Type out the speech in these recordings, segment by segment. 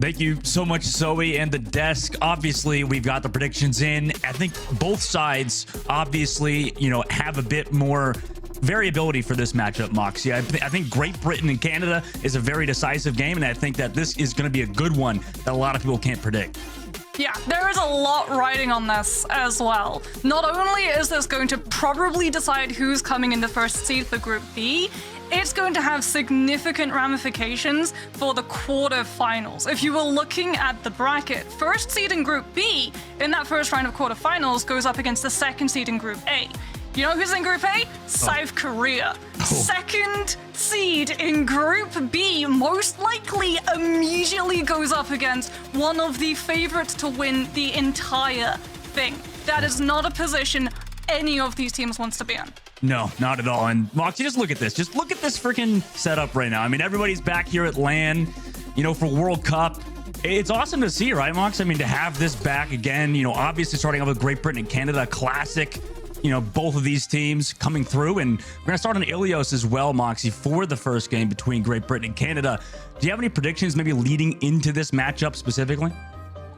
Thank you so much, Zoe and the desk. Obviously, we've got the predictions in. I think both sides, obviously, have a bit more variability for this matchup, Moxie. I think Great Britain and Canada is a very decisive game, and I think that this is going to be a good one that a lot of people can't predict. Yeah, there is a lot riding on this as well. Not only is this going to probably decide who's coming in the first seed for Group B, it's going to have significant ramifications for the quarterfinals. If you were looking at the bracket, first seed in Group B in that first round of quarterfinals goes up against the second seed in Group A. You know who's in Group A? South Korea. Second seed in Group B most likely immediately goes up against one of the favorites to win the entire thing. That is not a position any of these teams wants to be in. No, not at all. And Moxie, just look at this. Just look at this freaking setup right now. I mean, everybody's back here at LAN, for World Cup. It's awesome to see, right, Mox? I mean, to have this back again, obviously starting off with Great Britain and Canada, classic. Both of these teams coming through, and we're gonna start on Ilios as well, Moxie, for the first game between Great Britain and Canada. Do you have any predictions maybe leading into this matchup specifically?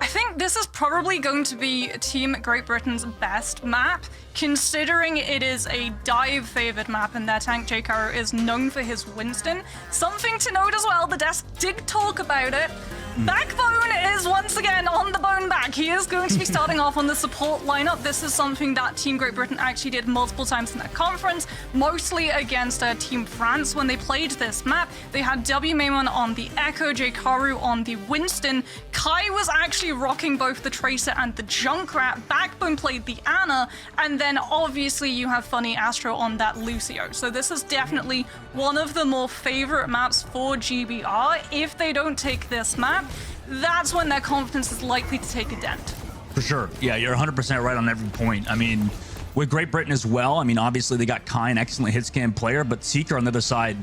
I think this is probably going to be Team Great Britain's best map, considering it is a dive favored map and their tank J-Caro is known for his Winston. Something to note as well, the desk did talk about it. Backbone is once again on the bone back. He is going to be starting off on the support lineup. This is something that Team Great Britain actually did multiple times in their conference, mostly against Team France when they played this map. They had WMaimon on the Echo, J-Caro on the Winston. Kai was actually rocking both the Tracer and the Junkrat. Backbone played the Ana, and then obviously you have Funny Astro on that Lucio. So this is definitely one of the more favorite maps for GBR. If they don't take this map, that's when their confidence is likely to take a dent. For sure. Yeah, you're 100% right on every point. I mean, with Great Britain as well, I mean, obviously they got Kai, an excellent hit scan player, but Seeker on the other side,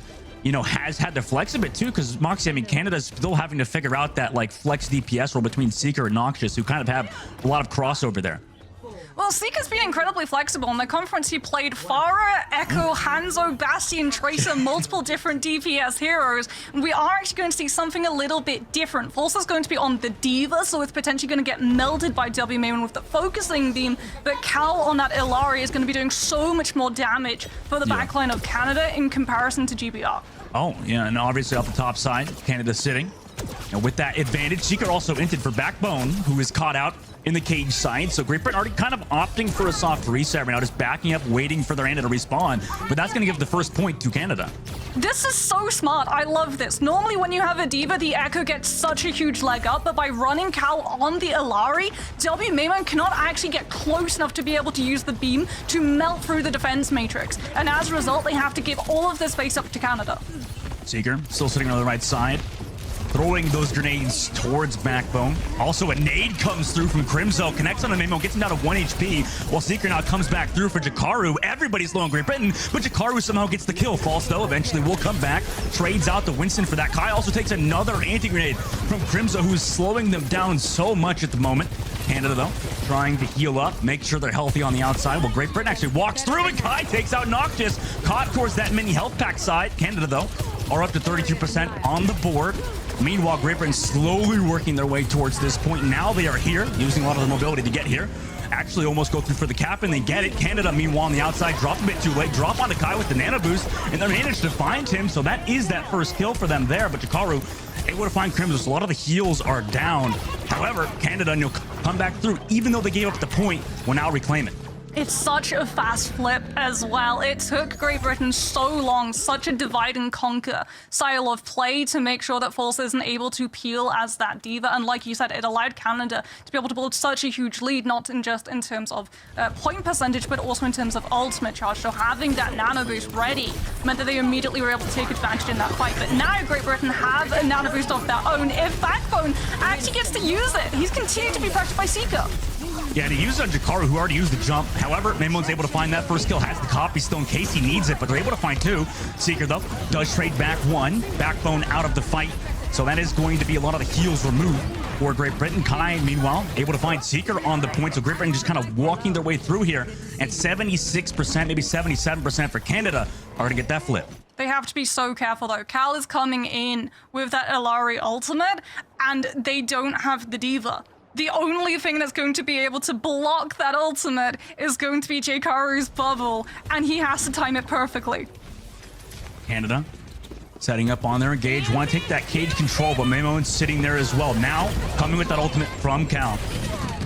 has had to flex a bit too, because Moxie, I mean, Canada's still having to figure out that flex DPS role between Seeker and Noxious, who kind of have a lot of crossover there. Well, Seeker's been incredibly flexible. In the conference, he played Pharah, Echo, Hanzo, Bastion, Tracer, multiple different DPS heroes. And we are actually going to see something a little bit different. Fulsa's going to be on the Diva, so it's potentially going to get melted by WMaimon with the focusing beam. But Cal on that Illari is going to be doing so much more damage for the backline of Canada in comparison to GBR. Oh, yeah, and obviously off the top side, Canada's sitting. And with that advantage, Seeker also inted for Backbone, who is caught out in the cage side. So Great Britain already kind of opting for a soft reset right now, just backing up, waiting for their Ana to respawn. But that's going to give the first point to Canada. This is so smart. I love this. Normally when you have a Diva, the Echo gets such a huge leg up, but by running Cal on the Illari, WMaimon cannot actually get close enough to be able to use the beam to melt through the defense matrix. And as a result, they have to give all of this space up to Canada. Seeker still sitting on the right side, throwing those grenades towards Backbone. Also, a nade comes through from Crimzo, connects on the Mamo, gets him down to 1 HP, while Seeker now comes back through for J-Caro. Everybody's low in Great Britain, but J-Caro somehow gets the kill. False, though, eventually will come back, trades out the Winston for that. Kai also takes another anti-grenade from Crimzo, who's slowing them down so much at the moment. Canada, though, trying to heal up, make sure they're healthy on the outside. Well, Great Britain actually walks through, and Kai takes out Noxious, caught towards that mini health pack side. Canada, though, are up to 32% on the board. Meanwhile, Great Britain slowly working their way towards this point. Now they are here, using a lot of the mobility to get here. Actually almost go through for the cap, and they get it. Canada, meanwhile, on the outside, drop a bit too late. Drop onto Kai with the nano boost, and they managed to find him. So that is that first kill for them there. But J-Caro able to find Crimson, so a lot of the heals are down. However, Canada come back through. Even though they gave up the point, will now reclaim it. It's such a fast flip as well. It took Great Britain so long, such a divide and conquer style of play to make sure that False isn't able to peel as that Diva. And like you said, it allowed Canada to be able to build such a huge lead, not just in terms of point percentage, but also in terms of ultimate charge. So having that nano boost ready meant that they immediately were able to take advantage in that fight. But now Great Britain have a nano boost of their own. If Backbone actually gets to use it, he's continued to be pressured by Seeker. Yeah, and he used it on J-Caro, who already used the jump. However, Mamon's able to find that first kill, has the copy still in case he needs it, but they're able to find two. Seeker, though, does trade back one. Backbone out of the fight. So that is going to be a lot of the heals removed for Great Britain. Kai, meanwhile, able to find Seeker on the point. So Great Britain just kind of walking their way through here. And 76%, maybe 77% for Canada are going to get that flip. They have to be so careful though. Cal is coming in with that Illari ultimate, and they don't have the Diva. The only thing that's going to be able to block that ultimate is going to be Jkaru's bubble, and he has to time it perfectly. Canada setting up on their engage. Want to take that cage control, but Mamon's sitting there as well. Now, coming with that ultimate from Cal.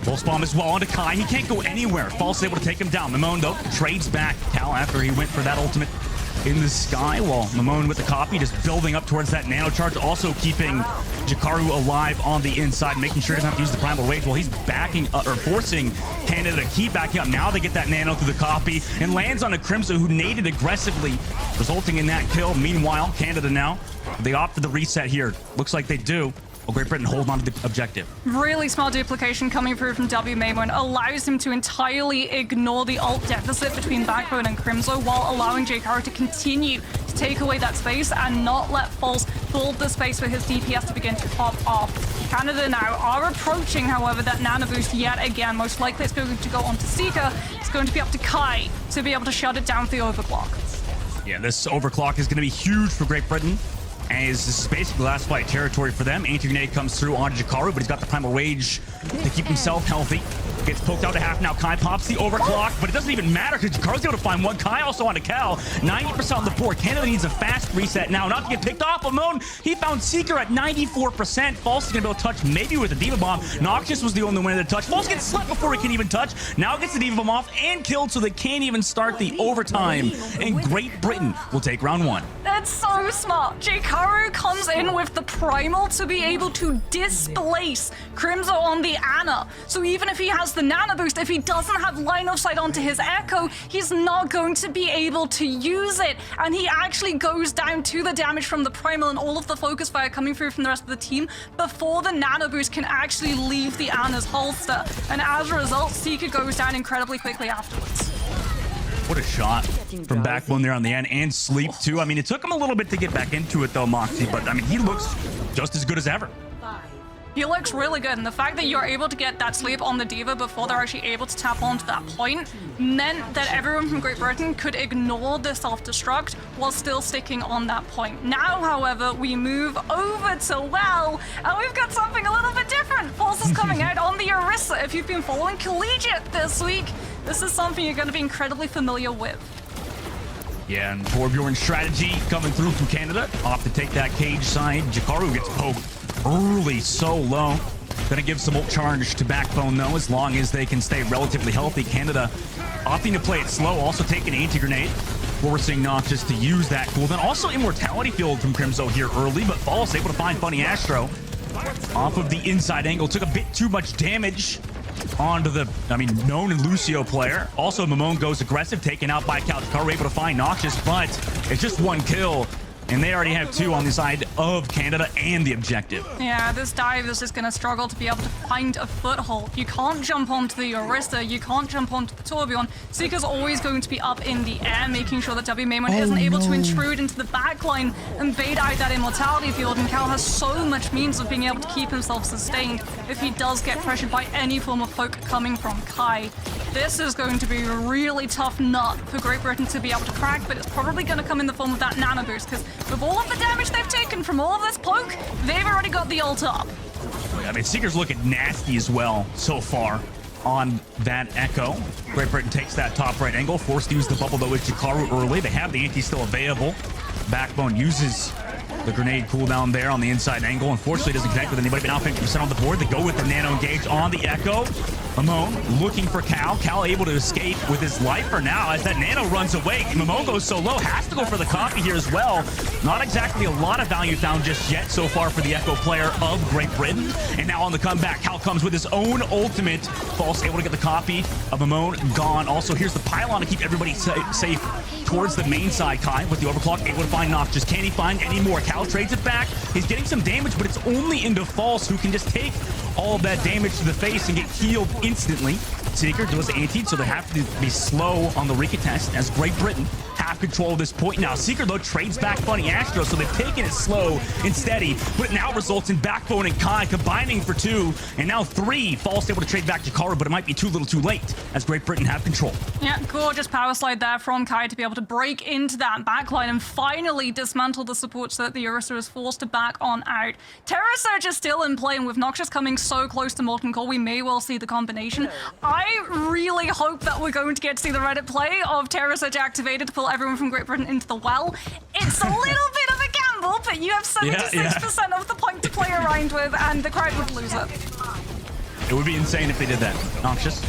Pulse bomb as well onto Kai. He can't go anywhere. False able to take him down. Mamone, though, trades back Cal after he went for that ultimate in the sky, while Mamone with the copy just building up towards that nano charge, also keeping Jkaru alive on the inside, making sure he doesn't have to use the primal rage while he's backing up, or forcing Canada to keep backing up. Now they get that nano through the copy and lands on a Crimson who naded aggressively, resulting in that kill. Meanwhile, Canada now, they opt for the reset here. Looks like they do. Well, Great Britain hold on to the objective. Really smart duplication coming through from WMamon allows him to entirely ignore the ult deficit between Backbone and Crimson while allowing Jkaru to continue to take away that space and not let False build the space for his DPS to begin to pop off. Canada now are approaching, however, that nano boost yet again. Most likely it's going to go onto Seeker. It's going to be up to Kai to be able to shut it down for the overclock. Yeah, this overclock is going to be huge for Great Britain, as this is basically last fight territory for them. Anti-grenade comes through on Jkaru, but he's got the primal rage to keep himself healthy. Gets poked out to half now. Kai pops the overclock, but it doesn't even matter because Jakaru's able to find one. Kai also onto Cal. 90% on the board. Canada needs a fast reset now. Not to get picked off. Amon, he found Seeker at 94%. False is going to be able to touch maybe with a Diva Bomb. Noxious was the only one to touch. False gets slept before he can even touch. Now gets the Diva Bomb off and killed, so they can't even start the overtime. And Great Britain will take round one. That's so smart. Jkaru comes in with the primal to be able to displace Crimson on the Ana. So even if he has the nano boost, if he doesn't have line of sight onto his Echo, he's not going to be able to use it. And he actually goes down to the damage from the primal and all of the focus fire coming through from the rest of the team before the nano boost can actually leave the Ana's holster. And as a result, Seeker goes down incredibly quickly afterwards. What a shot from Backbone there on the end, and Sleep too. I mean, it took him a little bit to get back into it though, Moxie, but I mean, he looks just as good as ever. He looks really good, and the fact that you're able to get that sleep on the Diva before they're actually able to tap onto that point meant that everyone from Great Britain could ignore the self-destruct while still sticking on that point. Now, however, we move over to Well, and we've got something a little bit different. False is coming out on the Orisa. If you've been following Collegiate this week, this is something you're going to be incredibly familiar with. Yeah, and Torbjorn's strategy coming through from Canada. Off to take that cage side. Jkaru gets poked early, so low. Gonna give some ult charge to Backbone though, as long as they can stay relatively healthy. Canada opting to play it slow, also taking anti-grenade, forcing Noxious to use that cooldown. Also Immortality Field from Crimzo here early, but False able to find Funny Astro off of the inside angle. Took a bit too much damage onto the, known and Lucio player. Also Mamone goes aggressive, taken out by Cal. Jkaru able to find Noxious, but it's just one kill. And they already have two on the side of Canada and the objective. Yeah, this dive is just going to struggle to be able to find a foothold. You can't jump onto the Orisa, you can't jump onto the Torbjorn. Seeker's always going to be up in the air, making sure that WMamon isn't able to intrude into the backline and bait out that Immortality Field. And Cal has so much means of being able to keep himself sustained if he does get pressured by any form of poke coming from Kai. This is going to be a really tough nut for Great Britain to be able to crack, but it's probably going to come in the form of that nano boost, because with all of the damage they've taken from all of this poke, they've already got the ult up. I mean, Seeker's looking nasty as well so far on that Echo. Great Britain takes that top right angle, forced to use the bubble though with Jkaru early. They have the anti still available. Backbone uses the grenade cooldown there on the inside angle. Unfortunately, doesn't connect with anybody, but now 50% on the board. They go with the nano engage on the Echo. Mamone looking for Cal. Cal able to escape with his life for now as that nano runs away. Mamone goes so low, has to go for the copy here as well. Not exactly a lot of value found just yet so far for the Echo player of Great Britain. And now on the comeback, Cal comes with his own ultimate. False able to get the copy of Mamone gone. Also, here's the pylon to keep everybody safe towards the main side. Kai with the overclock, able to find Noxious. Can he find any more? Cal trades it back. He's getting some damage, but it's only into False, who can just take all of that damage to the face and get healed instantly. Seeker does anti, so they have to be slow on the recontest as Great Britain have have control of this point now. Seeker, though, trades back Funny Astro, so they've taken it slow and steady, but it now results in Backbone and Kai combining for 2, and now 3. False able to trade back Jakaru, but it might be too little too late as Great Britain have control. Yeah, gorgeous power slide there from Kai to be able to break into that backline and finally dismantle the support so that the Orisa is forced to back on out. Terra Surge is still in play, and with Noxious coming so close to Molten Core, we may well see the combination. I really hope that we're going to get to see the Reddit play of Terra Surge activated to pull everyone from Great Britain into the well. It's a little bit of a gamble, but you have 76% of the point to play around with, and the crowd would lose it. It would be insane if they did that. Noxious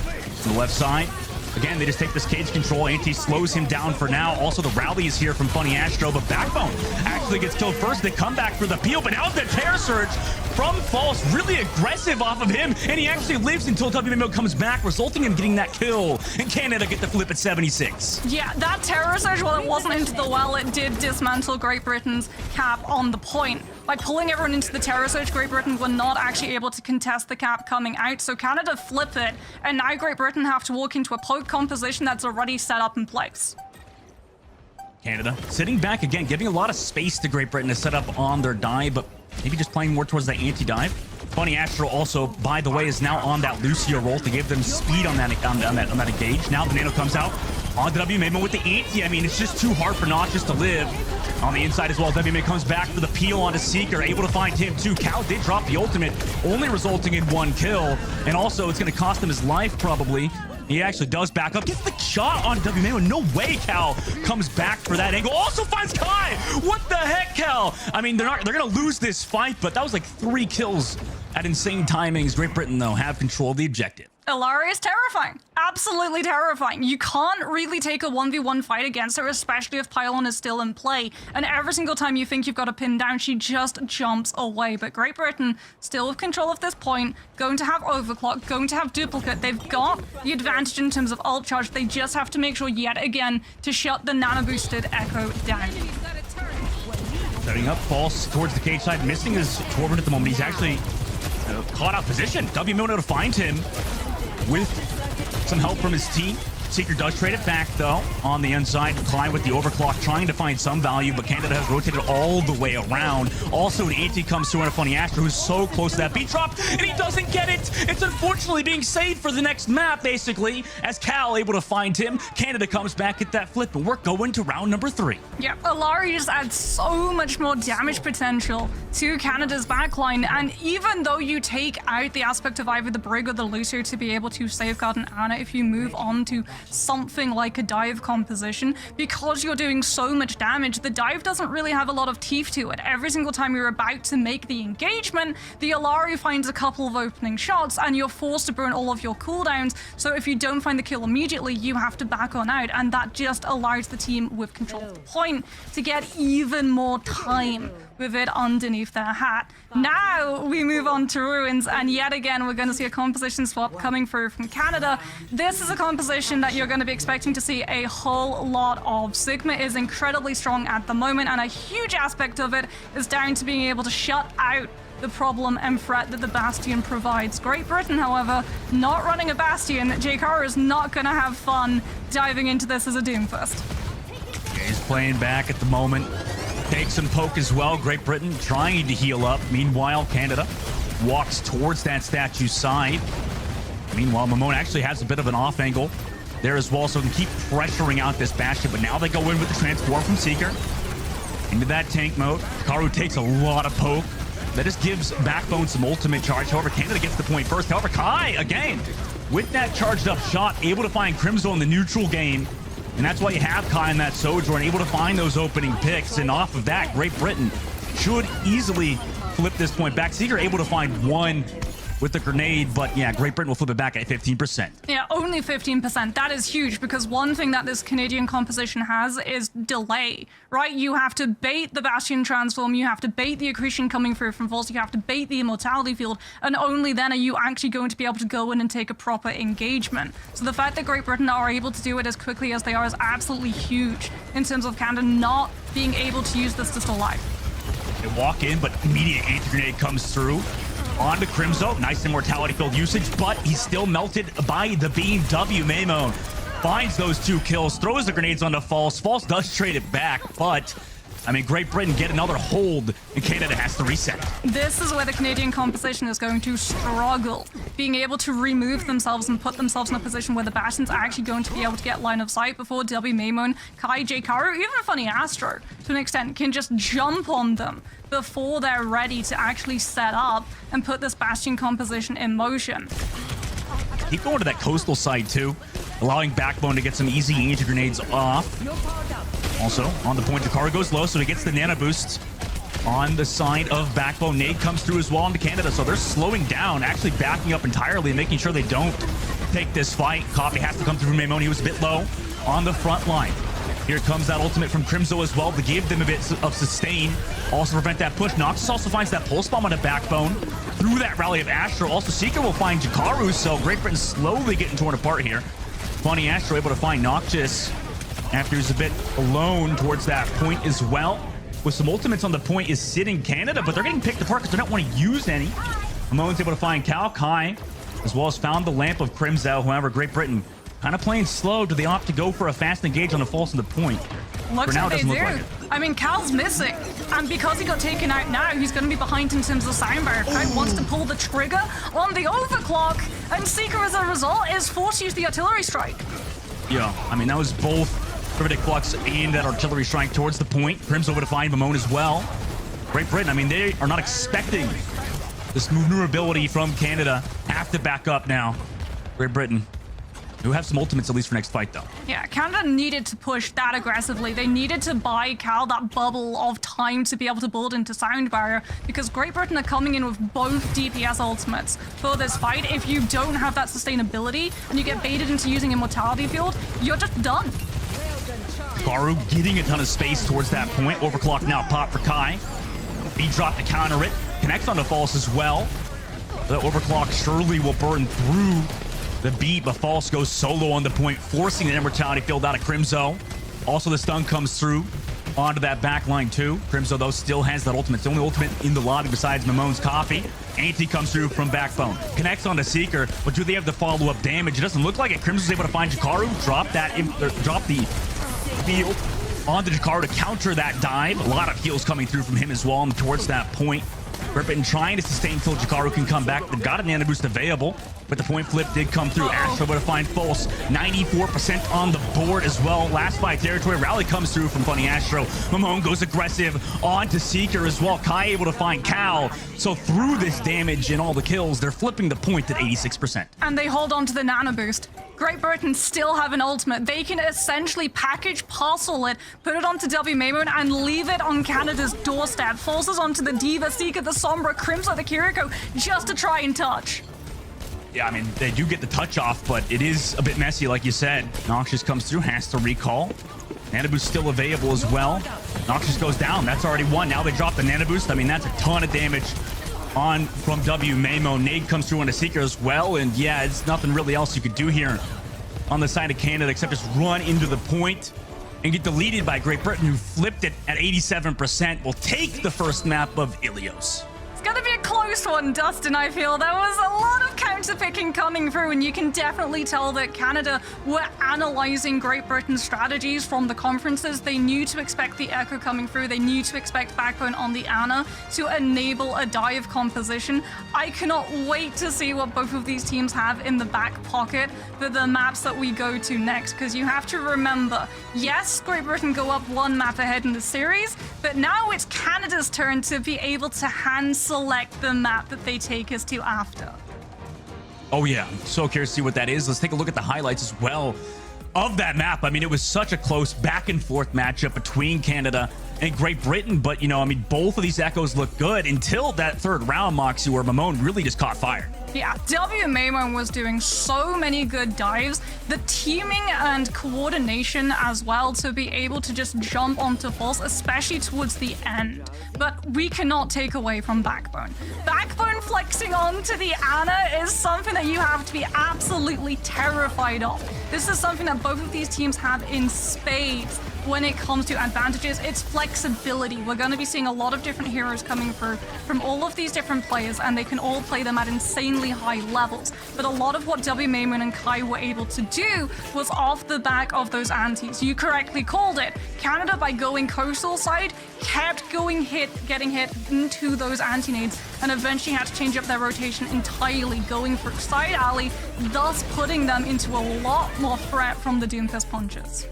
on the left side. Again, they just take this cage control. Anti slows him down for now. Also, the rally is here from Funny Astro, but Backbone actually gets killed first. They come back for the peel, but now the Terror Surge from False, really aggressive off of him, and he actually lives until WMO comes back, resulting in getting that kill. And Canada get the flip at 76. Yeah, that Terror Surge, while it wasn't into the well, it did dismantle Great Britain's cap on the point. By pulling everyone into the Terror Surge, Great Britain were not actually able to contest the cap coming out, so Canada flip it, and now Great Britain have to walk into a poke composition that's already set up in place. Canada sitting back again, giving a lot of space to Great Britain to set up on their dive, but maybe just playing more towards that anti-dive. Funny Astro also, by the way, is now on that Lucio roll to give them speed on that engage. Now the Nano comes out on WMA with the anti. I mean, it's just too hard for Noxious to live. On the inside as well, WMA comes back for the peel onto Seeker, able to find him too. Cal did drop the ultimate, only resulting in 1 kill. And also, it's going to cost him his life, probably. He actually does back up, gets the shot on WMA. No way Cal comes back for that angle. Also finds Kai. What the heck, Cal? I mean, they're going to lose this fight, but that was like 3 kills at insane timings. Great Britain, though, have control of the objective. Ilaria is terrifying. Absolutely terrifying. You can't really take a 1v1 fight against her, especially if Pylon is still in play. And every single time you think you've got a pin down, she just jumps away. But Great Britain, still with control of this point, going to have overclock, going to have duplicate. They've got the advantage in terms of ult charge. They just have to make sure yet again to shut the nano-boosted Echo down. Setting up False towards the cage side, missing his Torment at the moment. He's actually caught out position. WMO to find him with some help from his team. Seeker does trade it back, though, on the inside. Klein with the overclock, trying to find some value, but Canada has rotated all the way around. Also, an anti comes through on a Funny Astro, who's so close to that beat drop, and he doesn't get it. It's unfortunately being saved for the next map, basically, as Cal able to find him. Canada comes back at that flip, and we're going to round number 3. Yeah, Ilaria just adds so much more damage potential to Canada's backline, and even though you take out the aspect of either the Brig or the Lucio to be able to safeguard an Ana, if you move on to something like a dive composition, because you're doing so much damage, the dive doesn't really have a lot of teeth to it. Every single time you're about to make the engagement, the Ilaria finds a couple of opening shots and you're forced to burn all of your cooldowns, so if you don't find the kill immediately, you have to back on out, and that just allows the team with control of the point to get even more time with it underneath their hat. Now we move on to Ruins, and yet again we're going to see a composition swap coming through from Canada. This is a composition that you're going to be expecting to see a whole lot of. Sigma is incredibly strong at the moment, and a huge aspect of it is down to being able to shut out the problem and threat that the Bastion provides. Great Britain, however, not running a Bastion. Jakaru is not going to have fun diving into this as a Doomfist. He's playing back at the moment. Takes some poke as well. Great Britain trying to heal up. Meanwhile, Canada walks towards that statue side. Meanwhile, Mamone actually has a bit of an off angle there as well, so they can keep pressuring out this Bastion. But now they go in with the transform from Seeker into that tank mode. Karu takes a lot of poke. That just gives Backbone some ultimate charge. However, Canada gets the point first. However, Kai, again, with that charged up shot, able to find Crimzo in the neutral game. And that's why you have Kai in that Sojourn, able to find those opening picks. And off of that, Great Britain should easily flip this point back. Seeker able to find 1 with the grenade, but yeah, Great Britain will flip it back at 15%. Yeah, only 15%. That is huge, because one thing that this Canadian composition has is delay, right? You have to bait the Bastion transform, you have to bait the accretion coming through from False, you have to bait the immortality field, and only then are you actually going to be able to go in and take a proper engagement. So the fact that Great Britain are able to do it as quickly as they are is absolutely huge in terms of Canada not being able to use this to still life. They walk in, but immediate anti-grenade comes through. On to Crimzo. Nice immortality field usage, but he's still melted by the beam. WMamo finds those 2 kills, throws the grenades onto False. False does trade it back, but I mean, Great Britain get another hold, and Canada has to reset. This is where the Canadian composition is going to struggle, being able to remove themselves and put themselves in a position where the Bastions are actually going to be able to get line of sight before WMaimon, Kai, Jkaru, even Funny Astro, to an extent, can just jump on them before they're ready to actually set up and put this Bastion composition in motion. Keep going to that coastal side, too, allowing Backbone to get some easy angel grenades off. Also, on the point, Jkaru goes low, so he gets the nano boost on the side of Backbone. Nade comes through as well into Canada, so they're slowing down, actually backing up entirely and making sure they don't take this fight. Coffee has to come through from Maimon. He was a bit low on the front line. Here comes that ultimate from Crimzo as well to give them a bit of sustain. Also prevent that push. Noxus also finds that pulse bomb on a Backbone through that rally of Astro. Also, Seeker will find Jkaru, so Great Britain slowly getting torn apart here. Funny Astro able to find Noxus after he's a bit alone towards that point as well. With some ultimates on the point is sitting Canada, but they're getting picked apart because they're not want to use any. Ramon's able to find Cal Kai, as well as found the lamp of Crimzo. However, Great Britain kind of playing slow. Do they opt to go for a fast engage on the false on the point? Looks For now, like it doesn't they look do. like it. I mean, Cal's missing, and because he got taken out now, he's going to be behind in terms of soundbar. Kai wants to pull the trigger on the overclock, and Seeker, as a result, is forced to use the artillery strike. Yeah, I mean, that was both Rivetic Flux and that artillery strike towards the point. Crimson over to find Mamone as well. Great Britain, I mean, they are not expecting this maneuverability from Canada. Have to back up now. Great Britain. Who have some ultimates at least for next fight, though. Yeah, Canada needed to push that aggressively. They needed to buy Cal that bubble of time to be able to build into sound barrier, because Great Britain are coming in with both DPS ultimates for this fight. If you don't have that sustainability and you get baited into using Immortality Field, you're just done. Garu getting a ton of space towards that point. Overclock now pop for Kai. B drop to counter it. Connects on the false as well. The overclock surely will burn through the beat, but False goes solo on the point, forcing the Immortality Field out of Crimzo. Also, the stun comes through onto that back line too. Crimzo, though, still has that ultimate. It's the only ultimate in the lobby besides Mamone's Coffee. Anti comes through from Backbone. Connects onto Seeker, but do they have the follow-up damage? It doesn't look like it. Crimzo's able to find Jkaru, drop the field onto Jkaru to counter that dive. A lot of heals coming through from him as well and towards that point. Griffin trying to sustain until Jkaru can come back. They've got a nano boost available, but the point flip did come through. Astro able to find False. 94% on the board as well. Last fight territory. Rally comes through from Funny Astro. Mamone goes aggressive onto Seeker as well. Kai able to find Cal. So through this damage and all the kills, they're flipping the point at 86%. And they hold on to the nano boost. Great Britain still have an ultimate. They can essentially package, parcel it, put it onto WMaimon, and leave it on Canada's doorstep. Forces onto the Diva, Seeker, the Sombra, Crimson, the Kiriko, just to try and touch. Yeah, I mean, they do get the touch off, but it is a bit messy, like you said. Noxious comes through, has to recall. Nano boost still available as well. Noxious goes down. That's already one. Now they drop the nano boost. I mean, that's a ton of damage on from WMaimon. Nade comes through on a Seeker as well, and yeah, it's nothing really else you could do here on the side of Canada except just run into the point and get deleted by Great Britain, who flipped it at 87%. Will take the first map of Ilios. It's gonna be a close one, Dustin, I feel. There was a lot of counter-picking coming through, and you can definitely tell that Canada were analyzing Great Britain's strategies from the conferences. They knew to expect the Echo coming through. They knew to expect Backbone on the Ana to enable a dive composition. I cannot wait to see what both of these teams have in the back pocket for the maps that we go to next, because you have to remember, yes, Great Britain go up one map ahead in the series, but now it's Canada's turn to be able to hand select the map that they take us to after. Oh yeah, I'm so curious to see what that is. Let's take a look at the highlights as well of that map. I mean, it was such a close back and forth matchup between Canada and Great Britain, but you know, I mean, both of these Echoes look good until that third round, Moxie, where Mamone really just caught fire. Yeah, WMaimon was doing so many good dives. The teaming and coordination as well to be able to just jump onto False, especially towards the end. But we cannot take away from Backbone. Backbone flexing onto the Ana is something that you have to be absolutely terrified of. This is something that both of these teams have in spades. when it comes to advantages, it's flexibility. We're going to be seeing a lot of different heroes coming through from all of these different players, and they can all play them at insanely high levels. But a lot of what W Maymoon and Kai were able to do was off the back of those antis. You correctly called it. Canada, by going coastal side, kept getting hit into those anti-nades, and eventually had to change up their rotation entirely, going for side alley, thus putting them into a lot more threat from the Doomfist punches.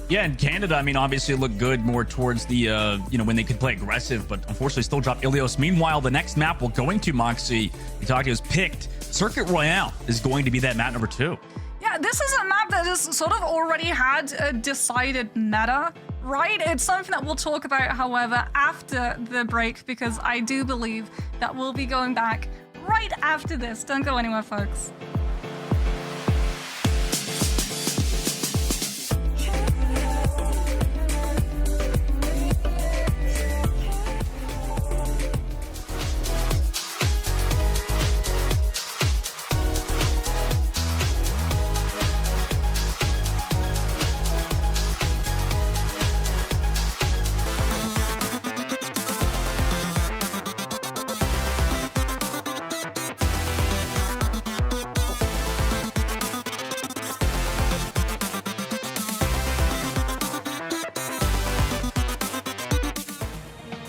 Yeah, and Canada, I mean, obviously looked good more towards the, when they could play aggressive, but unfortunately still dropped Ilios. Meanwhile, the next map we're going to, Moxie, Itachi was picked. Circuit Royale is going to be that map number 2. Yeah, this is a map that has sort of already had a decided meta, right? It's something that we'll talk about, however, after the break, because I do believe that we'll be going back right after this. Don't go anywhere, folks.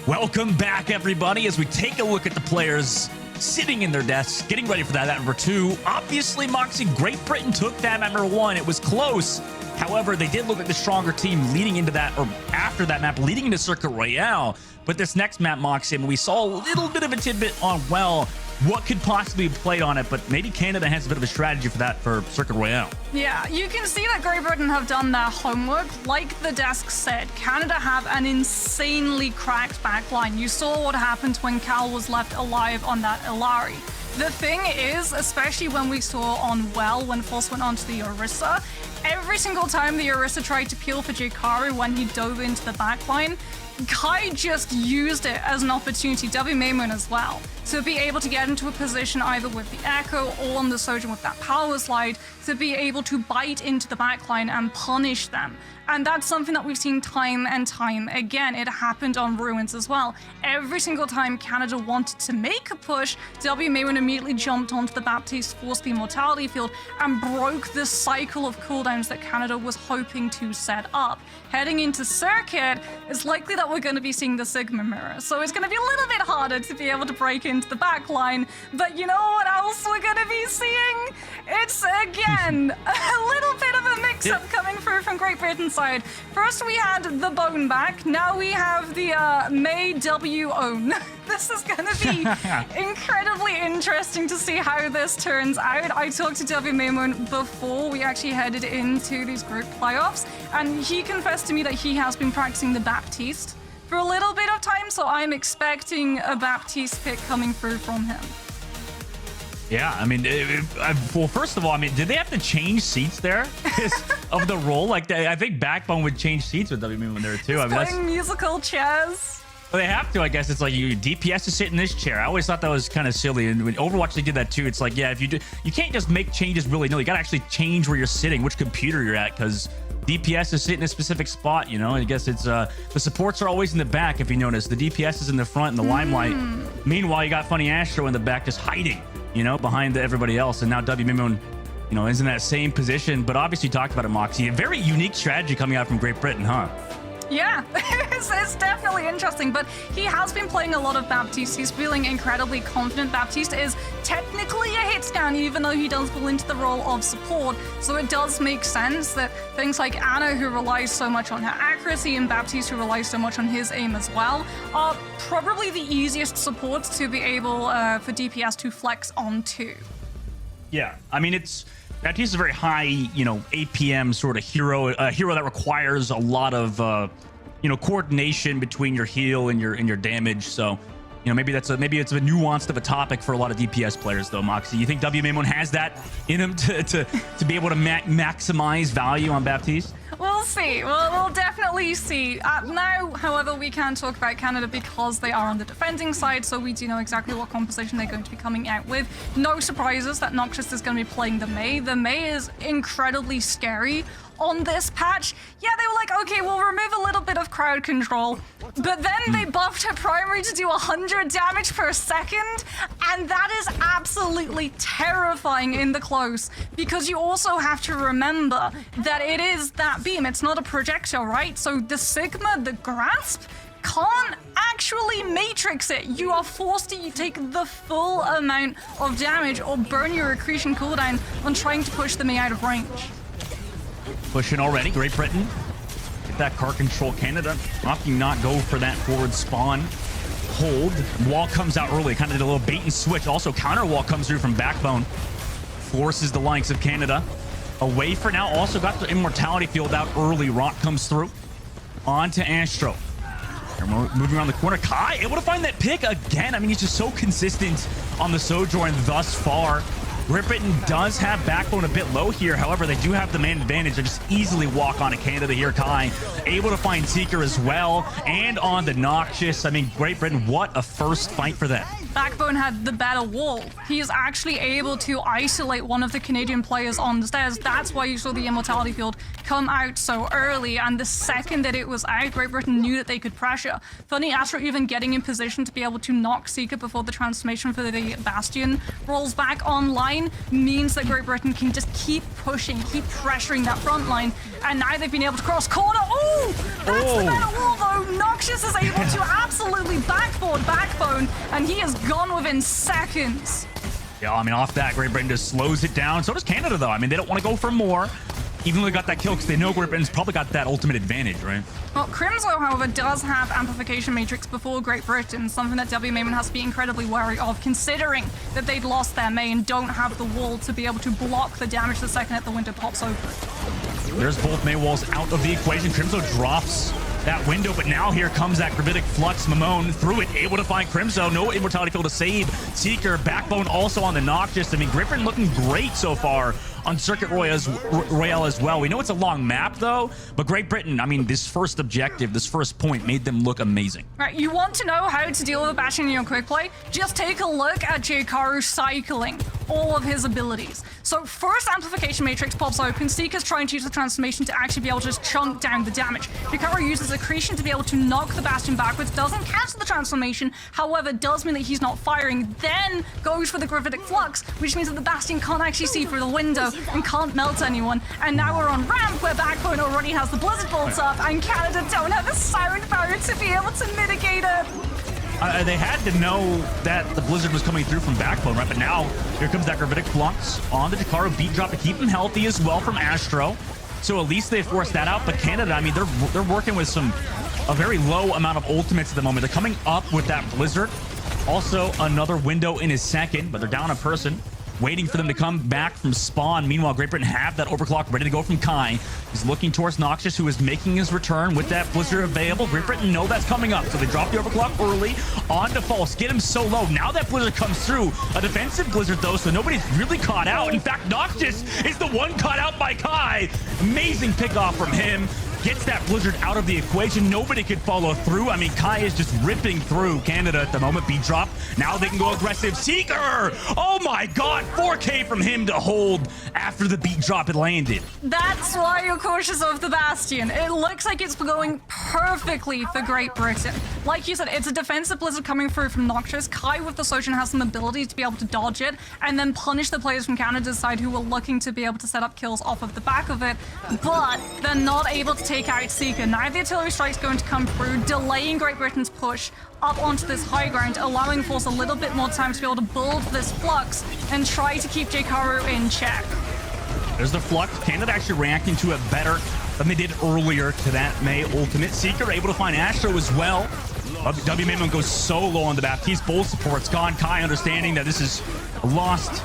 Welcome back, everybody, as we take a look at the players sitting in their desks, getting ready for that map number 2. Obviously, Moxie, Great Britain took that map number 1. It was close. However, they did look like the stronger team leading into that, or after that map, leading into Circuit Royale. But this next map, Moxie, we saw a little bit of a tidbit on, well, what could possibly be played on it, but maybe Canada has a bit of a strategy for that for Circuit Royale. Yeah, you can see that Great Britain have done their homework. Like the desk said, Canada have an insanely cracked backline. You saw what happened when Cal was left alive on that Illari. The thing is, especially when we saw on Well, when Force went onto the Orisa, every single time the Orisa tried to peel for Jikaru when he dove into the backline, Kai just used it as an opportunity, W Maymoon as well, to be able to get into a position either with the Echo or on the Sojourn with that power slide to be able to bite into the backline and punish them. And that's something that we've seen time and time again. It happened on Ruins as well. Every single time Canada wanted to make a push, W Maymoon immediately jumped onto the Baptiste, forced the Immortality Field, and broke the cycle of cooldowns that Canada was hoping to set up. Heading into Circuit, it's likely that we're going to be seeing the Sigma Mirror. So it's going to be a little bit harder to be able to break into the backline. But you know what else we're going to be seeing? It's, again, a little bit of a mix-up coming through from Great Britain's side. First we had the Bone back, now we have the May W Own. This is going to be incredibly interesting to see how this turns out. I talked to W Maymoon before we actually headed into these group playoffs, and he confessed to me that he has been practicing the Baptiste for a little bit of time, so I'm expecting a Baptiste pick coming through from him. Yeah, I mean, well, first of all, I mean, did they have to change seats there of the role? Like, I think Backbone would change seats with WM there too. I mean, playing musical chairs. Well, they have to, I guess. It's like you DPS to sit in this chair. I always thought that was kind of silly. And when Overwatch, they did that too. It's like, yeah, if you do, you can't just make changes willy-nilly. You got to actually change where you're sitting, which computer you're at, because DPS is sitting in a specific spot, you know? I guess it's, the supports are always in the back, if you notice. The DPS is in the front in the limelight. Meanwhile, you got Funny Astro in the back just hiding, you know, behind everybody else. And now WMMO, you know, is in that same position. But obviously, you talked about it, Moxie. A very unique strategy coming out from Great Britain, huh? Yeah, it's definitely interesting, but he has been playing a lot of Baptiste. He's feeling incredibly confident. Baptiste is technically a hit scan, even though he does fall into the role of support. So it does make sense that things like Anna, who relies so much on her accuracy, and Baptiste, who relies so much on his aim as well, are probably the easiest supports to be able for DPS to flex onto. Yeah, I mean, Baptiste is a very high, you know, APM sort of hero, a hero that requires a lot of, you know, coordination between your heal and your damage. So, you know, maybe it's a nuanced of a topic for a lot of DPS players, though. Moxie, you think WMMO has that in him to be able to maximize value on Baptiste? We'll see. We'll definitely see. Now, however, we can talk about Canada because they are on the defending side, so we do know exactly what composition they're going to be coming out with. No surprises that Noxus is going to be playing the Mei. The Mei is incredibly scary on this patch, yeah, they were like, okay, we'll remove a little bit of crowd control. But then they buffed her primary to do 100 damage per second, and that is absolutely terrifying in the close, because you also have to remember that it is that beam. It's not a projectile, right? So the Sigma, the Grasp, can't actually matrix it. You are forced to take the full amount of damage or burn your accretion cooldown on trying to push them out of range. Pushing already, Great Britain. Get that car control. Canada opting not go for that forward spawn. Hold. Wall comes out early, kind of did a little bait and switch. Also, counter wall comes through from Backbone. Forces the likes of Canada away for now. Also got the immortality field out early. Rock comes through. On to Astro. Moving around the corner. Kai able to find that pick again. I mean, he's just so consistent on the Sojourn thus far. Great Britain does have Backbone a bit low here. However, they do have the man advantage. They just easily walk on to Canada here. Kai able to find Seeker as well. And on the Noxious. I mean, Great Britain, what a first fight for them. Backbone had the better wall. He is actually able to isolate one of the Canadian players on the stairs. That's why you saw the immortality field come out so early. And the second that it was out, Great Britain knew that they could pressure. Funny, Astro even getting in position to be able to knock Seeker before the transformation for the Bastion rolls back online means that Great Britain can just keep pushing, keep pressuring that front line. And now they've been able to cross corner. Oh, that's the better wall though. Noxious is able to absolutely backboard Backbone, and he is gone within seconds. Yeah, I mean, off that, Great Britain just slows it down. So does Canada, though. I mean, they don't want to go for more, even though they got that kill, because they know Great Britain's probably got that ultimate advantage, right? Well, Crimzo, however, does have Amplification Matrix before Great Britain, something that WMaimon has to be incredibly wary of, considering that they'd lost their main, don't have the wall to be able to block the damage the second that the window pops open. There's both May walls out of the equation. Crimzo drops that window, but now here comes that Gravitic Flux. Mamone through it, able to find Crimzo. No immortality field to save Seeker. Backbone also on the Noxious. I mean, Great Britain looking great so far on Circuit Royale as well. We know it's a long map, though, but Great Britain, I mean, this first objective, this first point made them look amazing. Right, you want to know how to deal with a Bastion in your quick play? Just take a look at Jkaru cycling all of his abilities. So first Amplification Matrix pops open. Seeker's trying to use the transformation to actually be able to just chunk down the damage. Jkaru uses Accretion to be able to knock the Bastion backwards, doesn't cancel the transformation, however, does mean that he's not firing, then goes for the Gravitic Flux, which means that the Bastion can't actually see through the window and can't melt anyone. And now we're on ramp where Backbone already has the Blizzard Bolts up, and Canada don't have the Siren Power to be able to mitigate it. They had to know that the Blizzard was coming through from Backbone, right? But now, here comes that Gravitic Flux on the Jkaru beat drop to keep him healthy as well from Astro. So at least they forced that out. But Canada, I mean, they're working with a very low amount of ultimates at the moment. They're coming up with that Blizzard. Also, another window in his second, but they're down a person, waiting for them to come back from spawn. Meanwhile, Great Britain have that overclock ready to go from Kai. He's looking towards Noxious, who is making his return with that Blizzard available. Great Britain know that's coming up, so they drop the overclock early on to False. Get him so low. Now that Blizzard comes through, a defensive Blizzard though, so nobody's really caught out. In fact, Noxious is the one caught out by Kai. Amazing pick off from him. Gets that Blizzard out of the equation. Nobody could follow through. I mean, Kai is just ripping through Canada at the moment. Beat drop. Now they can go aggressive. Seeker! Oh my god! 4K from him to hold after the beat drop had landed. That's why you're cautious of the Bastion. It looks like it's going perfectly for Great Britain. Like you said, it's a defensive Blizzard coming through from Noxious. Kai with the Sojourn has some abilities to be able to dodge it and then punish the players from Canada's side who were looking to be able to set up kills off of the back of it, but they're not able to take out Seeker. Now the artillery strike's going to come through, delaying Great Britain's push up onto this high ground, allowing Force a little bit more time to be able to build this Flux and try to keep Jkaru in check. There's the Flux. Canada actually reacting to it better than they did earlier to that May ultimate. Seeker able to find Astro as well. WMaimon goes solo on the Baptiste. Both supports gone. Kai understanding that this is a lost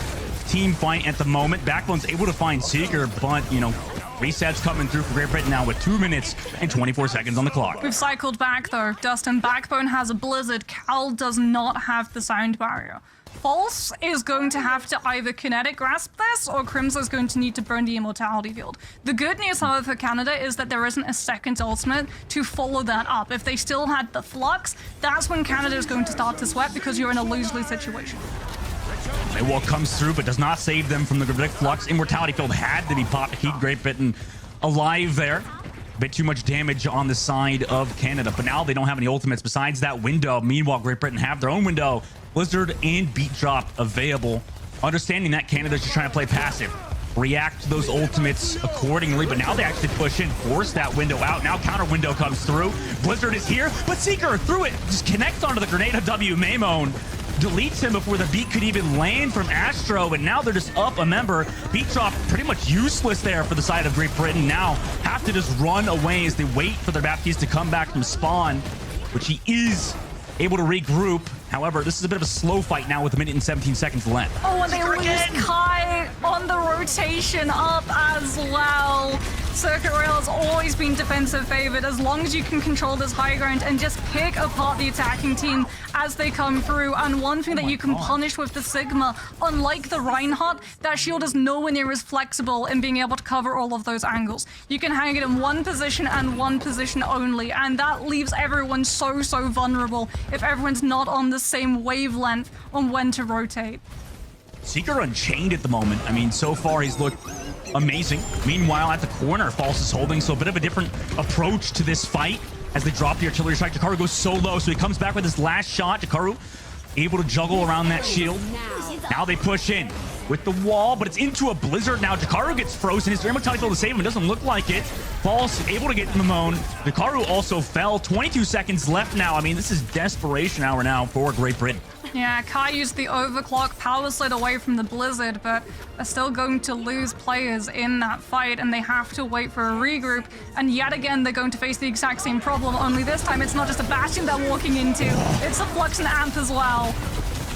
team fight at the moment. Backbone's able to find Seeker, but, you know, resets coming through for Great Britain now with 2 minutes and 24 seconds on the clock. We've cycled back though. Dustin, Backbone has a Blizzard. Cal does not have the sound barrier. False is going to have to either kinetic grasp this, or Crimso's going to need to burn the immortality field. The good news, however, for Canada is that there isn't a second ultimate to follow that up. If they still had the Flux, that's when Canada is going to start to sweat, because you're in a lose-lose situation. Maywall comes through, but does not save them from the Gravitic Flux. Immortality field had to be popped to keep Great Britain alive there. A bit too much damage on the side of Canada, but now they don't have any ultimates besides that window. Meanwhile, Great Britain have their own window. Blizzard and Beat Drop available. Understanding that Canada's just trying to play passive. React to those ultimates accordingly, but now they actually push in, force that window out. Now counter window comes through. Blizzard is here, but Seeker through it just connects onto the grenade of W. Maimone. Deletes him before the beat could even land from Astro, and now they're just up a member. Beat Drop pretty much useless there for the side of Great Britain. Now have to just run away as they wait for their Baptiste to come back from spawn, which he is able to regroup. However, this is a bit of a slow fight now with a minute and 17 seconds left. Oh, and they lose Kai on the rotation up as well. Circuit Rail has always been defensive favored. As long as you can control this high ground and just pick apart the attacking team as they come through. And one thing that you can punish with the Sigma, unlike the Reinhardt, that shield is nowhere near as flexible in being able to cover all of those angles. You can hang it in one position and one position only, and that leaves everyone so vulnerable if everyone's not on the same wavelength on when to rotate. Seeker unchained at the moment. I mean, so far he's looked amazing. Meanwhile, at the corner, False is holding, so a bit of a different approach to this fight as they drop the artillery strike. Jakaru goes so low, so he comes back with his last shot. Jakaru able to juggle around that shield. Now they push in with the wall, but it's into a blizzard now. Jakaru gets frozen. Is Immortality able to save him? It doesn't look like it. False able to get Mamone. Jakaru also fell. 22 seconds left now. I mean, this is desperation hour now for Great Britain. Yeah, Kai used the overclock power slid away from the blizzard, but are still going to lose players in that fight, and they have to wait for a regroup. And yet again, they're going to face the exact same problem, only this time it's not just a Bastion they're walking into, it's a Flux and Amp as well.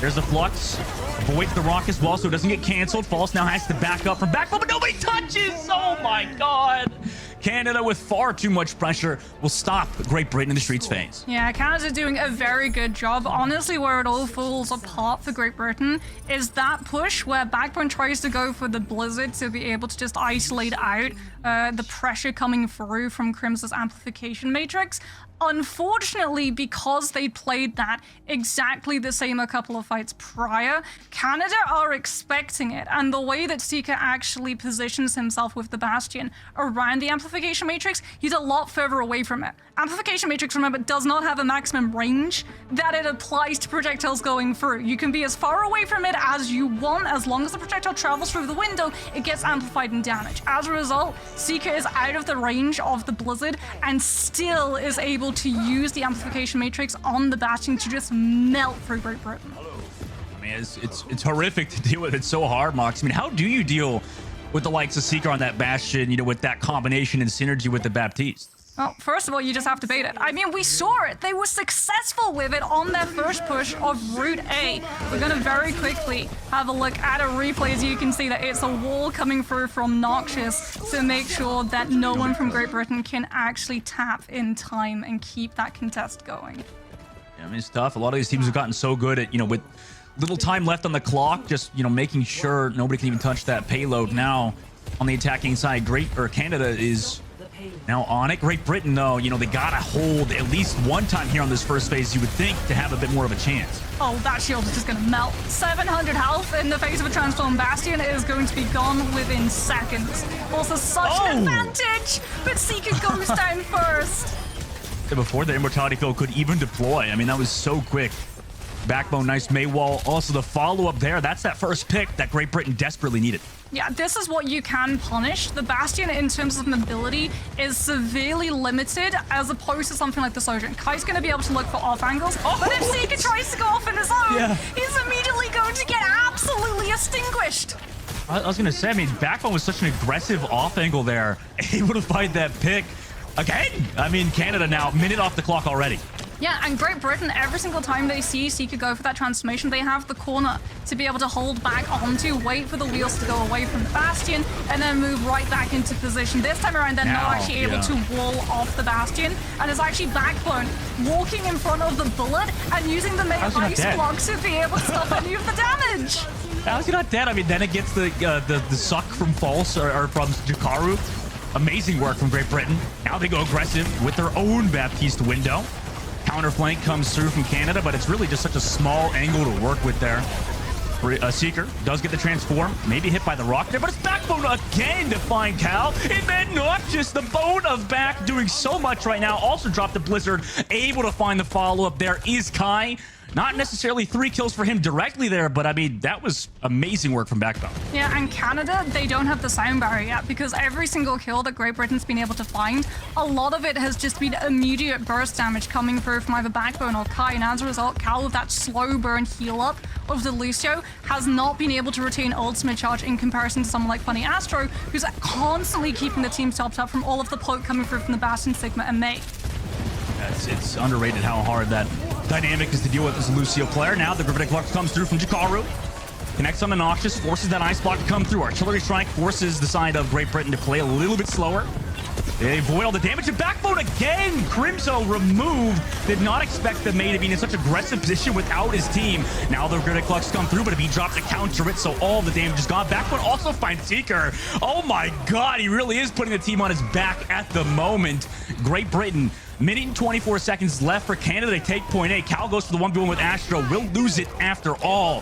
There's a Flux. Avoids the rock as well, so it doesn't get canceled. False now has to back up from backflip, but nobody touches! Oh my god! Canada, with far too much pressure, will stop Great Britain in the streets phase. Yeah, Canada's doing a very good job. Honestly, where it all falls apart for Great Britain is that push where Backbone tries to go for the Blizzard to be able to just isolate out the pressure coming through from Crimson's amplification matrix. Unfortunately, because they played that exactly the same a couple of fights prior, Canada are expecting it. And the way that Seeker actually positions himself with the Bastion around the amplification matrix, he's a lot further away from it. Amplification matrix, remember, does not have a maximum range that it applies to projectiles going through. You can be as far away from it as you want. As long as the projectile travels through the window, it gets amplified in damage. As a result, Seeker is out of the range of the Blizzard and still is able to use the amplification matrix on the Bastion to just melt through Great Britain. I mean, it's horrific to deal with. It's so hard, Mox. I mean, how do you deal with the likes of Seeker on that Bastion, you know, with that combination and synergy with the Baptiste? Well, first of all, you just have to bait it. I mean, we saw it. They were successful with it on their first push of Route A. We're going to very quickly have a look at a replay, as you can see that it's a wall coming through from Noxious to make sure that no one from Great Britain can actually tap in time and keep that contest going. Yeah, I mean, it's tough. A lot of these teams have gotten so good at, you know, with little time left on the clock, just, you know, making sure nobody can even touch that payload. Now, on the attacking side, Canada is now on it. Great Britain, though, you know, they gotta hold at least one time here on this first phase, you would think, to have a bit more of a chance. Oh, that shield is just gonna melt. 700 health in the face of a Transform Bastion is going to be gone within seconds. Also, such an advantage, but Seeker goes down first. Before the Immortality Field could even deploy, I mean, that was so quick. Backbone, nice Maywall. Also, the follow-up there, that's that first pick that Great Britain desperately needed. Yeah, this is what you can punish. The Bastion, in terms of mobility, is severely limited as opposed to something like the Sojourn. Kai's going to be able to look for off angles, but if Seeker tries to go off on his own, he's immediately going to get absolutely extinguished. I was going to say, I mean, Backbone was such an aggressive off angle there, able to find that pick again. I mean, Canada now, minute off the clock already. Yeah, and Great Britain, every single time they see Seeker go for that transformation, they have the corner to be able to hold back onto, wait for the wheels to go away from the Bastion, and then move right back into position. This time around, they're not actually able to wall off the Bastion, and it's actually Backbone walking in front of the bullet and using the Mega Ice Block to be able to stop any of the damage. How's he not dead? I mean, then it gets the suck from False or from Jakaru. Amazing work from Great Britain. Now they go aggressive with their own Baptiste window. Counter flank comes through from Canada, but it's really just such a small angle to work with there. Seeker does get the transform, maybe hit by the rock there, but it's Backbone again to find Cal. And then Noxious, the bone of back, doing so much right now. Also dropped the Blizzard, able to find the follow-up. There is Kai. Not necessarily 3 kills for him directly there, but I mean, that was amazing work from Backbone. Yeah, and Canada, they don't have the sound barrier yet because every single kill that Great Britain's been able to find, a lot of it has just been immediate burst damage coming through from either Backbone or Kai, and as a result, Cal with that slow burn heal up of the Lucio has not been able to retain ultimate charge in comparison to someone like Funny Astro, who's constantly keeping the team topped up from all of the poke coming through from the Bastion, Sigma, and Mei. It's underrated how hard that dynamic is to deal with as a Lucio player. Now the Gravitic Lux comes through from Jakaru. Connects on the Noxious, forces that Ice Block to come through. Artillery Strike forces the side of Great Britain to play a little bit slower. They avoid all the damage. And Backbone again! Crimzo removed. Did not expect the Mei to be in such aggressive position without his team. Now the Gravitic Lux come through, but if he drops to counter it, so all the damage is gone. Backbone also finds Seeker. Oh my god, he really is putting the team on his back at the moment. Great Britain. Minute and 24 seconds left for Canada. They take point A. Cal goes for the 1v1 with Astro. Will lose it after all.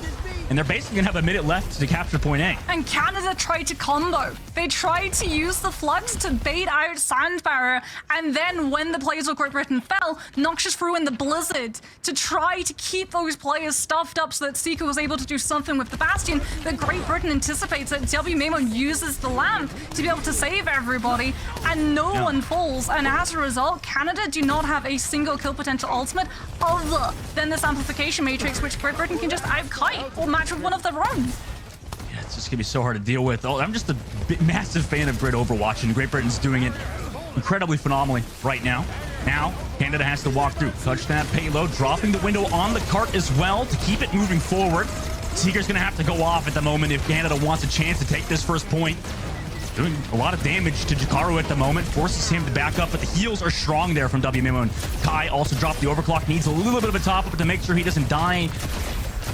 And they're basically going to have a minute left to capture point A. And Canada tried to combo. They tried to use the Floods to bait out Sand Barrier, and then when the players of Great Britain fell, Noxious threw in the Blizzard to try to keep those players stuffed up so that Seeker was able to do something with the Bastion. But Great Britain anticipates that WMemo uses the lamp to be able to save everybody, and no one falls. And as a result, Canada do not have a single kill potential ultimate other than this amplification matrix, which Great Britain can just out-kite or match with one of their own. Yeah, it's just gonna be so hard to deal with. Oh, I'm just a massive fan of Great Overwatch, and Great Britain's doing it incredibly phenomenally right now. Now, Canada has to walk through. Touch that payload, dropping the window on the cart as well to keep it moving forward. Seeker's gonna have to go off at the moment if Canada wants a chance to take this first point. Doing a lot of damage to Jakaru at the moment, forces him to back up, but the heals are strong there from WMemo. And Kai also dropped the overclock, needs a little bit of a top up to make sure he doesn't die.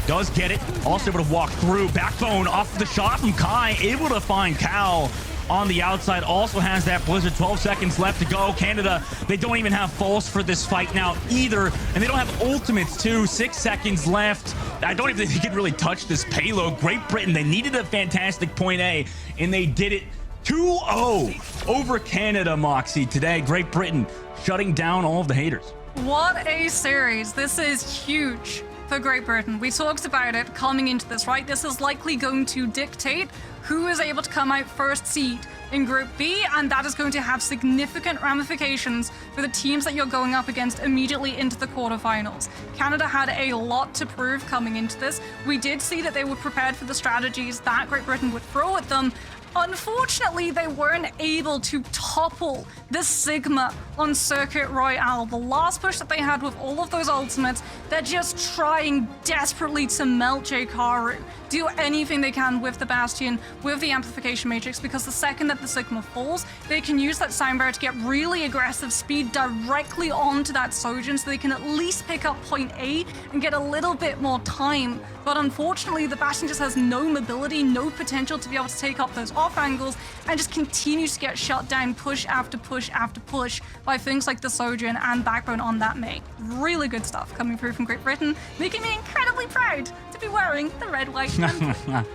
Does get it, also able to walk through. Backbone off the shot from Kai, able to find Cal on the outside, also has that Blizzard. 12 seconds left to go. Canada, they don't even have false for this fight now either, and they don't have ultimates too. 6 seconds left. I don't even think they can really touch this payload. Great Britain, they needed a fantastic point A, and they did it. 2-0 over Canada, Moxie, today. Great Britain shutting down all of the haters. What a series. This is huge for Great Britain. We talked about it coming into this, right? This is likely going to dictate who is able to come out first seed in Group B, and that is going to have significant ramifications for the teams that you're going up against immediately into the quarterfinals. Canada had a lot to prove coming into this. We did see that they were prepared for the strategies that Great Britain would throw at them. Unfortunately, they weren't able to topple the Sigma on Circuit Royale. The last push that they had with all of those ultimates, they're just trying desperately to melt Jakaru. Do anything they can with the Bastion, with the Amplification Matrix, because the second that the Sigma falls, they can use that Sound Barrier to get really aggressive speed directly onto that Sojourn so they can at least pick up point A and get a little bit more time. But unfortunately, the Bastion just has no mobility, no potential to be able to take up those off angles, and just continues to get shut down push after push after push by things like the Sojourn and Backbone on that Mei. Really good stuff coming through from Great Britain, making me incredibly proud to be wearing the red, white, and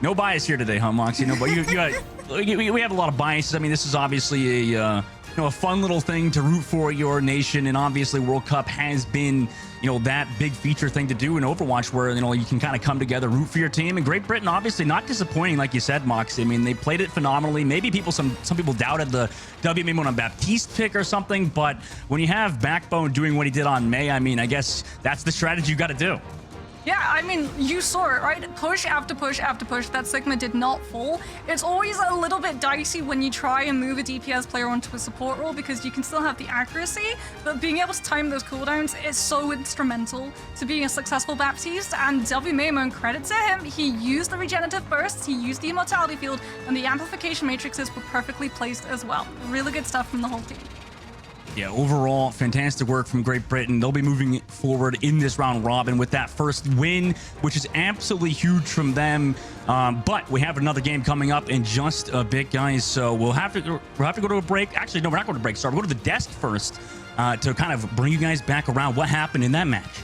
No bias here today, huh, Moxie? No, but we have a lot of biases. I mean, this is obviously a a fun little thing to root for your nation, and obviously World Cup has been that big feature thing to do in Overwatch, where you can kind of come together, root for your team. And Great Britain obviously not disappointing, like you said, Moxie. I mean, they played it phenomenally. Maybe some people doubted the WMA on Baptiste pick or something, but when you have Backbone doing what he did on Mei, I mean, I guess that's the strategy you got to do. Yeah, I mean, you saw it, right? Push after push after push, that Sigma did not fall. It's always a little bit dicey when you try and move a DPS player onto a support role because you can still have the accuracy, but being able to time those cooldowns is so instrumental to being a successful Baptiste, and WMAMO, credit to him, he used the regenerative bursts, he used the immortality field, and the amplification matrices were perfectly placed as well. Really good stuff from the whole team. Yeah, overall, fantastic work from Great Britain. They'll be moving forward in this round robin with that first win, which is absolutely huge from them. But we have another game coming up in just a bit, guys. So we'll have to go to a break. Actually, no, we're not going to break. Sorry, we'll go to the desk first to kind of bring you guys back around what happened in that match.